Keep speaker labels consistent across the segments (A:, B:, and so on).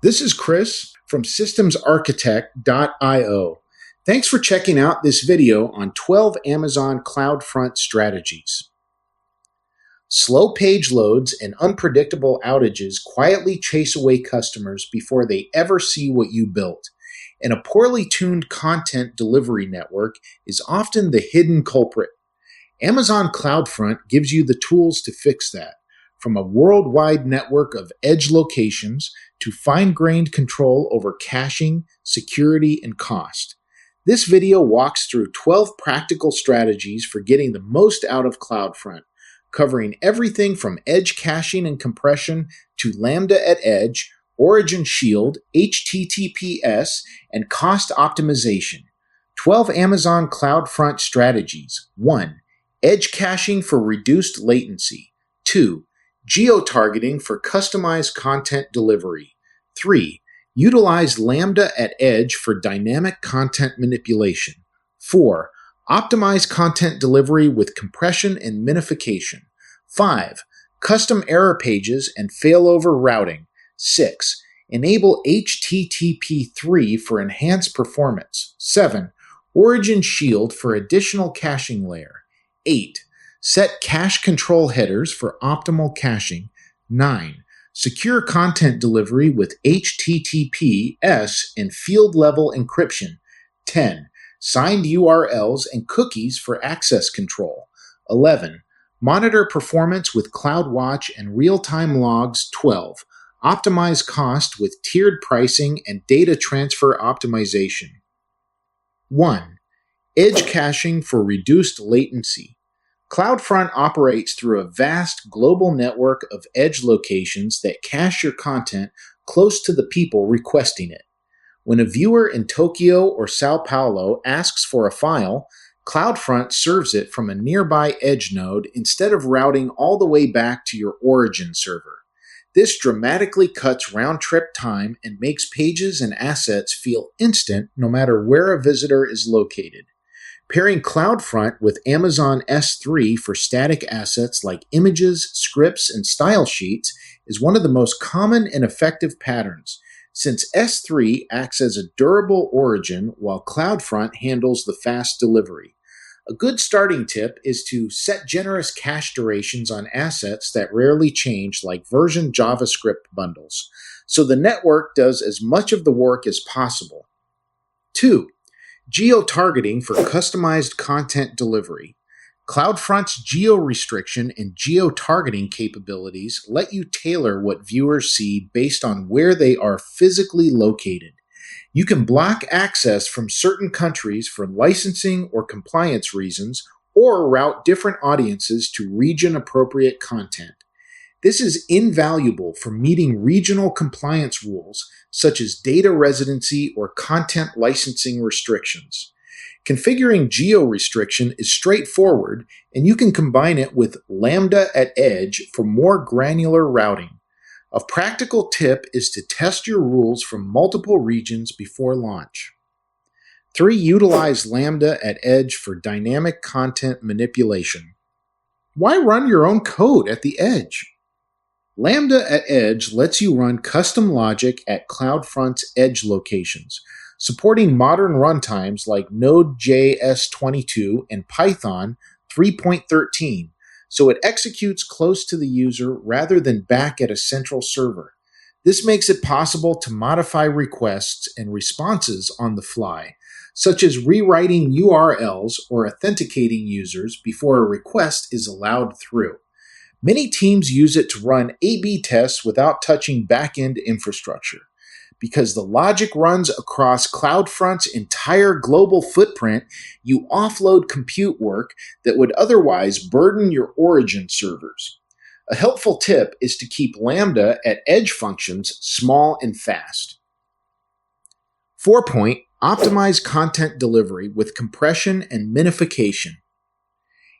A: This is Chris from systemsarchitect.io. Thanks for checking out this video on 12 Amazon CloudFront strategies. Slow page loads and unpredictable outages quietly chase away customers before they ever see what you built. And a poorly tuned content delivery network is often the hidden culprit. Amazon CloudFront gives you the tools to fix that, from a worldwide network of edge locations to fine-grained control over caching, security, and cost. This video walks through 12 practical strategies for getting the most out of CloudFront, covering everything from edge caching and compression to Lambda Edge, Origin Shield, HTTPS, and cost optimization. 12 Amazon CloudFront strategies. 1. Edge caching for reduced latency. 2. Geo-targeting for customized content delivery. 3. Utilize Lambda Edge for dynamic content manipulation. 4. Optimize content delivery with compression and minification. 5. Custom error pages and failover routing. 6. Enable HTTP3 for enhanced performance. 7. Origin Shield for additional caching layer. 8. Set cache control headers for optimal caching. 9. Secure content delivery with HTTPS and field-level encryption. 10. Signed URLs and cookies for access control. 11. Monitor performance with CloudWatch and real-time logs. 12. Optimize cost with tiered pricing and data transfer optimization. 1. Edge caching for reduced latency. CloudFront operates through a vast global network of edge locations that cache your content close to the people requesting it. When a viewer in Tokyo or Sao Paulo asks for a file, CloudFront serves it from a nearby edge node instead of routing all the way back to your origin server. This dramatically cuts round-trip time and makes pages and assets feel instant no matter where a visitor is located. Pairing CloudFront with Amazon S3 for static assets like images, scripts, and style sheets is one of the most common and effective patterns, since S3 acts as a durable origin while CloudFront handles the fast delivery. A good starting tip is to set generous cache durations on assets that rarely change, like version JavaScript bundles, so the network does as much of the work as possible. 2. Geo-targeting for customized content delivery. CloudFront's geo-restriction and geo-targeting capabilities let you tailor what viewers see based on where they are physically located. You can block access from certain countries for licensing or compliance reasons, or route different audiences to region-appropriate content. This is invaluable for meeting regional compliance rules, such as data residency or content licensing restrictions. Configuring geo-restriction is straightforward, and you can combine it with Lambda Edge for more granular routing. A practical tip is to test your rules from multiple regions before launch. 3. Utilize Lambda Edge for dynamic content manipulation. Why run your own code at the edge? Lambda Edge lets you run custom logic at CloudFront's edge locations, supporting modern runtimes like Node.js 22 and Python 3.13, so it executes close to the user rather than back at a central server. This makes it possible to modify requests and responses on the fly, such as rewriting URLs or authenticating users before a request is allowed through. Many teams use it to run A/B tests without touching back-end infrastructure. Because the logic runs across CloudFront's entire global footprint, you offload compute work that would otherwise burden your origin servers. A helpful tip is to keep Lambda Edge functions small and fast. 4. Optimize content delivery with compression and minification.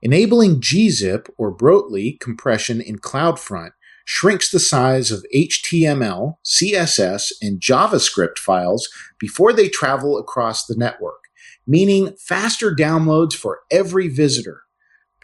A: Enabling gzip or Brotli compression in CloudFront shrinks the size of HTML, CSS, and JavaScript files before they travel across the network, meaning faster downloads for every visitor.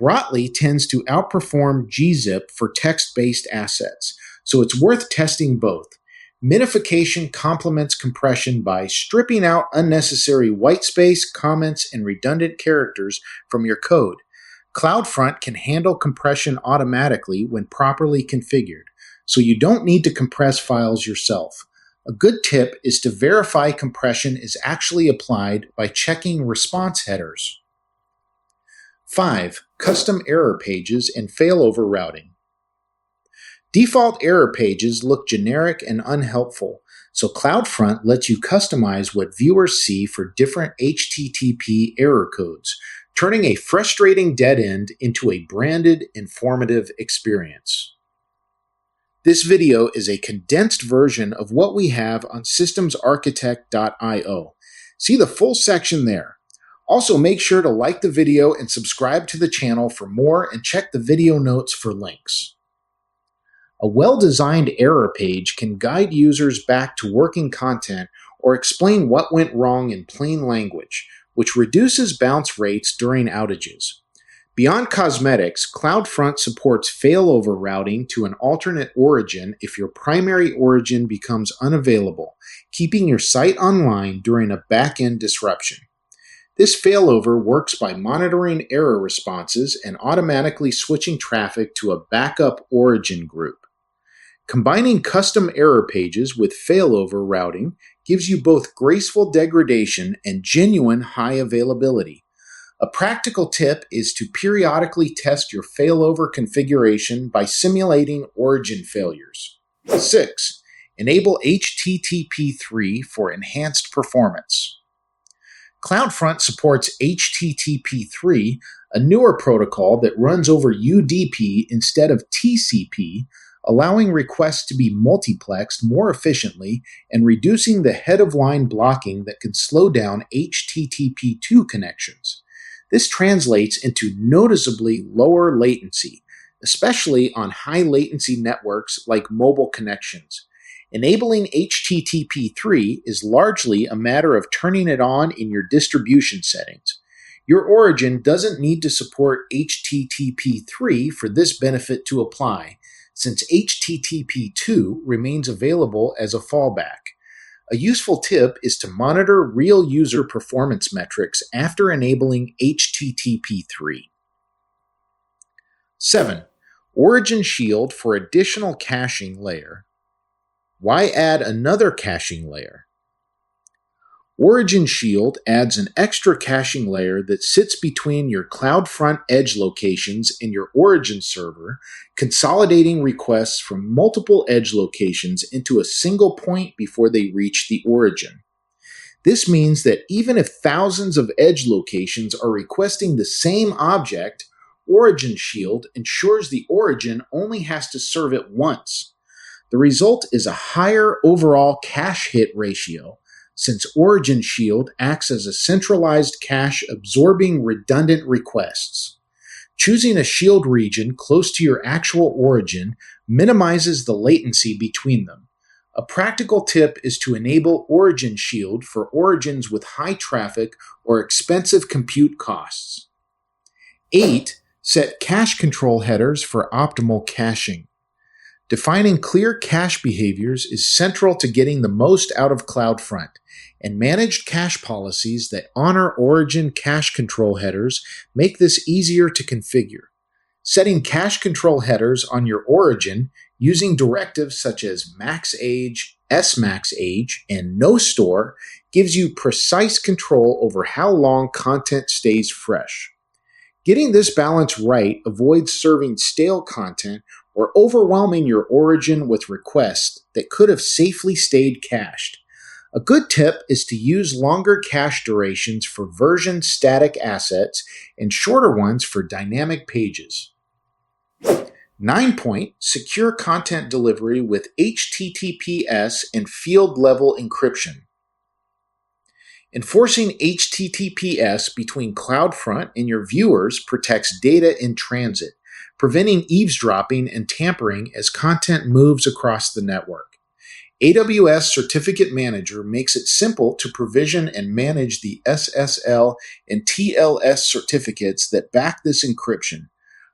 A: Brotli tends to outperform gzip for text-based assets, so it's worth testing both. Minification complements compression by stripping out unnecessary whitespace, comments, and redundant characters from your code. CloudFront can handle compression automatically when properly configured, so you don't need to compress files yourself. A good tip is to verify compression is actually applied by checking response headers. 5. Custom error pages and failover routing. Default error pages look generic and unhelpful, so CloudFront lets you customize what viewers see for different HTTP error codes, turning a frustrating dead end into a branded, informative experience. This video is a condensed version of what we have on systemsarchitect.io. See the full section there. Also, make sure to like the video and subscribe to the channel for more, and check the video notes for links. A well-designed error page can guide users back to working content or explain what went wrong in plain language, which reduces bounce rates during outages. Beyond cosmetics, CloudFront supports failover routing to an alternate origin if your primary origin becomes unavailable, keeping your site online during a back-end disruption. This failover works by monitoring error responses and automatically switching traffic to a backup origin group. Combining custom error pages with failover routing gives you both graceful degradation and genuine high availability. A practical tip is to periodically test your failover configuration by simulating origin failures. 6. Enable HTTP3 for enhanced performance. CloudFront supports HTTP3, a newer protocol that runs over UDP instead of TCP, allowing requests to be multiplexed more efficiently and reducing the head-of-line blocking that can slow down HTTP2 connections. This translates into noticeably lower latency, especially on high-latency networks like mobile connections. Enabling HTTP3 is largely a matter of turning it on in your distribution settings. Your origin doesn't need to support HTTP3 for this benefit to apply, since HTTP2 remains available as a fallback. A useful tip is to monitor real user performance metrics after enabling HTTP3. 7. Origin Shield for additional caching layer. Why add another caching layer? Origin Shield adds an extra caching layer that sits between your CloudFront edge locations and your origin server, consolidating requests from multiple edge locations into a single point before they reach the origin. This means that even if thousands of edge locations are requesting the same object, Origin Shield ensures the origin only has to serve it once. The result is a higher overall cache hit ratio, since Origin Shield acts as a centralized cache absorbing redundant requests. Choosing a shield region close to your actual origin minimizes the latency between them. A practical tip is to enable Origin Shield for origins with high traffic or expensive compute costs. 8. Set cache control headers for optimal caching. Defining clear cache behaviors is central to getting the most out of CloudFront, and managed cache policies that honor origin cache control headers make this easier to configure. Setting cache control headers on your origin using directives such as maxage, smaxage, and nostore gives you precise control over how long content stays fresh. Getting this balance right avoids serving stale content or overwhelming your origin with requests that could have safely stayed cached. A good tip is to use longer cache durations for version static assets and shorter ones for dynamic pages. 9. Secure content delivery with HTTPS and field-level encryption. Enforcing HTTPS between CloudFront and your viewers protects data in transit, preventing eavesdropping and tampering as content moves across the network. AWS Certificate Manager makes it simple to provision and manage the SSL and TLS certificates that back this encryption.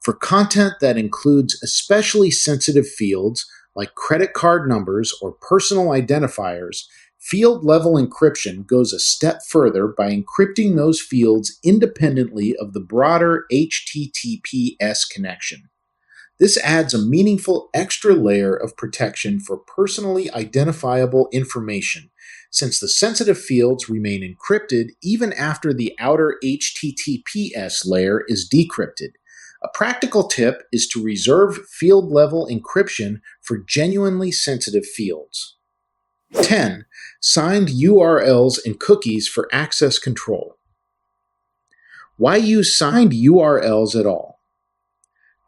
A: For content that includes especially sensitive fields, like credit card numbers or personal identifiers, field-level encryption goes a step further by encrypting those fields independently of the broader HTTPS connection. This adds a meaningful extra layer of protection for personally identifiable information, since the sensitive fields remain encrypted even after the outer HTTPS layer is decrypted. A practical tip is to reserve field-level encryption for genuinely sensitive fields. 10. Signed URLs and cookies for access control. Why use signed URLs at all?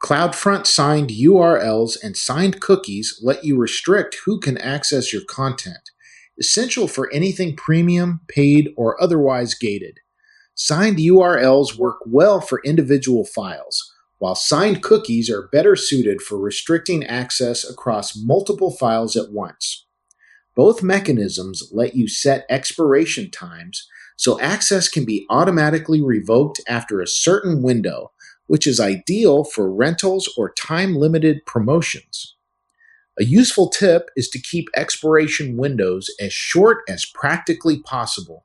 A: CloudFront signed URLs and signed cookies let you restrict who can access your content, essential for anything premium, paid, or otherwise gated. Signed URLs work well for individual files, while signed cookies are better suited for restricting access across multiple files at once. Both mechanisms let you set expiration times, so access can be automatically revoked after a certain window, which is ideal for rentals or time-limited promotions. A useful tip is to keep expiration windows as short as practically possible.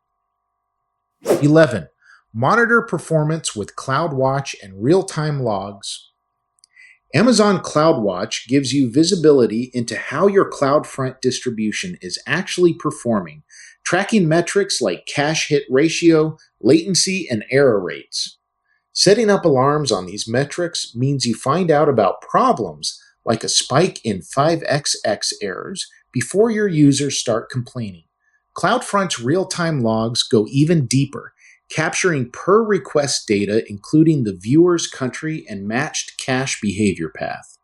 A: 11. Monitor performance with CloudWatch and real-time logs. Amazon CloudWatch gives you visibility into how your CloudFront distribution is actually performing, tracking metrics like cache hit ratio, latency, and error rates. Setting up alarms on these metrics means you find out about problems like a spike in 5xx errors before your users start complaining. CloudFront's real-time logs go even deeper, capturing per-request data including the viewer's country and matched cache behavior path.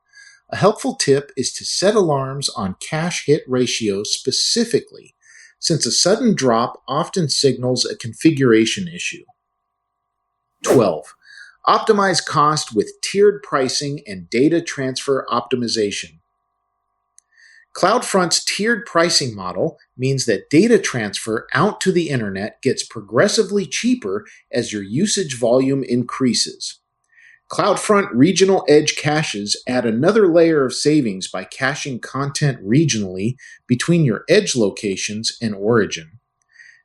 A: A helpful tip is to set alarms on cache hit ratio specifically, since a sudden drop often signals a configuration issue. 12. Optimize cost with tiered pricing and data transfer optimization. CloudFront's tiered pricing model means that data transfer out to the internet gets progressively cheaper as your usage volume increases. CloudFront Regional Edge caches add another layer of savings by caching content regionally between your edge locations and origin.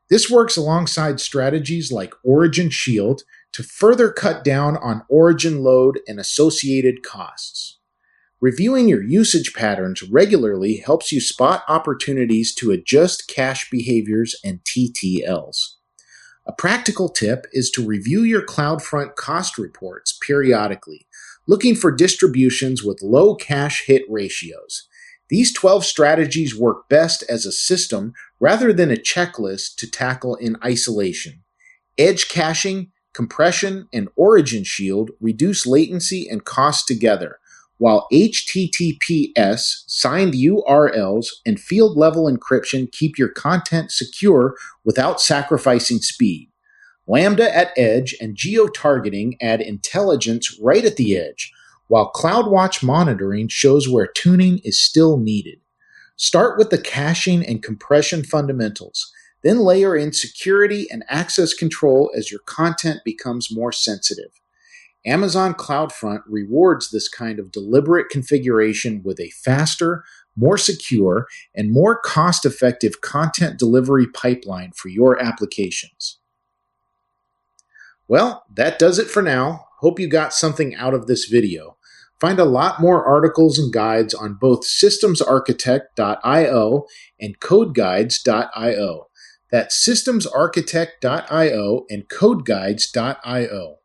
A: This works alongside strategies like Origin Shield to further cut down on origin load and associated costs. Reviewing your usage patterns regularly helps you spot opportunities to adjust cache behaviors and TTLs. A practical tip is to review your CloudFront cost reports periodically, looking for distributions with low cache hit ratios. These 12 strategies work best as a system rather than a checklist to tackle in isolation. Edge caching, compression, and origin shield reduce latency and cost together, while HTTPS, signed URLs, and field-level encryption keep your content secure without sacrificing speed. Lambda at edge and geo-targeting add intelligence right at the edge, while CloudWatch monitoring shows where tuning is still needed. Start with the caching and compression fundamentals, then layer in security and access control as your content becomes more sensitive. Amazon CloudFront rewards this kind of deliberate configuration with a faster, more secure, and more cost-effective content delivery pipeline for your applications. Well, that does it for now. Hope you got something out of this video. Find a lot more articles and guides on both systemsarchitect.io and codeguides.io. That's systemsarchitect.io and codeguides.io.